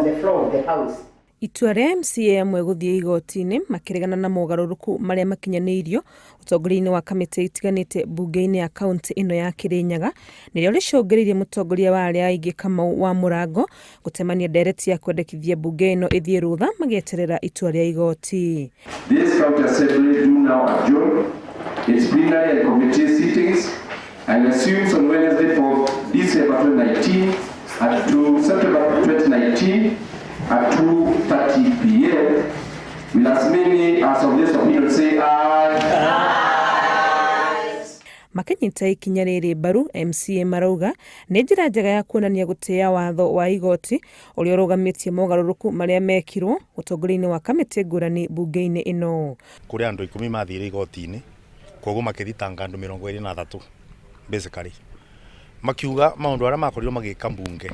the floor of the House. Itua rĩa MCA amwe gũthiĩ igoti-inĩ makĩregana na mogarũrũku marĩa makinyanĩirio ũtongoria-inĩ wa kamĩtĩ itiganĩte bunge-inĩ ya kaunti ĩno ya Kĩrĩnyaga nĩrĩo rĩcũngĩrĩirie mũtongoria wa arĩa aingĩ Kamau wa Mũrango gũtemania ndereti ya kwendekithia bunge ĩno ĩthiĩ rũtha magĩeterera itua rĩa igoti. This county assembly do now adjourn its plenary and committee sittings and assumes on Wednesday for December 2019 and to September 2019 at 2:30 p.m. Will as many as of this opinion say aye. Makĩnyita ikinya rĩrĩ mbaru, MCA marauga nĩ njĩra njega ya kuonania gũtĩĩa watho wa igoti ũrĩa ũrũgamĩtie mogarũrũku marĩa mekirwo ũtongoria-inĩ wa kamĩtĩ ngũrani bunge-inĩ ĩno. Kũrĩ andũ 10 mathire igoti-inĩ, koguo makĩthitanga andũ 23 basically. Makiuga maũndũ arĩa makorirwo magĩka bunge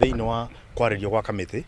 thĩinĩ wa kwarĩrio gwa kamĩtĩ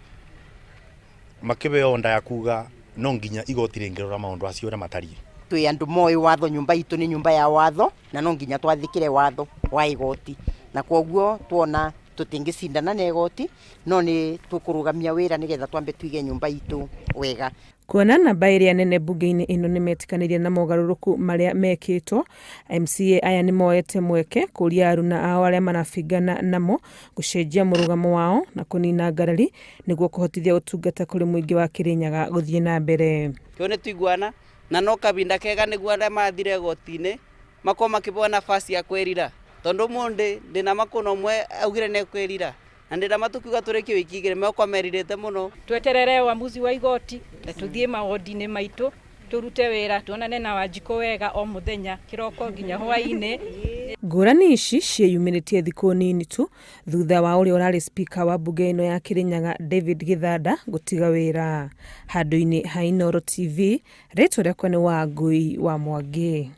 makĩbeo nda ya kuga no nginya igoti rĩngĩrora maũndũ acio ũrĩa matariĩ. Twĩ andũ moĩ watho, nyũmba itũ nĩ nyũmba ya watho na no nginya twathĩkĩre watho wa igoti, na kwoguo tuona tũtingĩcindana na igoti no nĩ tũkũrũgamia wĩra nĩgetha twambe tuige nyũmba itũ wega. Kuona namba ĩrĩa nene bunge-inĩ ĩno nĩ metĩkanĩirie na mogarũrũku marĩa mekĩtwo, MCA aya nĩ moete mweke kũria aruna ao arĩa marabingana namo gũcenjia mũrũgamo wao na kũnina ngarari nĩguo kũhotithia ũtungata kũrĩ mũingĩ wa Kĩrĩnyaga gũthiĩ na mbere. Kĩo nĩ tuiguana na no kabinda kega nĩguo arĩa mathire igoti-inĩ makorwo makĩbona nafasi ya kwĩrira, tondũ mũndĩ ndĩna makono mwe augire nĩ kwĩrira na ndĩna matukiuga tũrĩkie wiki igĩrĩ meko merirĩte mũno. Tweterere uamuzi wa igoti na tuthiĩ maũndũ-inĩ maitũ turute wĩra tuonane na Wanjikũ wega o mũthenya kĩroko nginya hwaĩ-inĩ. Ngũrani ici ciĩyumĩrĩtie thikũ nini tu thutha wa ũrĩa ũrarĩ speaker wa bunge ĩno ya Kĩrĩnyaga David Gĩthanda gũtiga wĩra. Handũ-inĩ ha Inooro TV, rĩtwa rĩakwa nĩ Wangui wa Mwangi.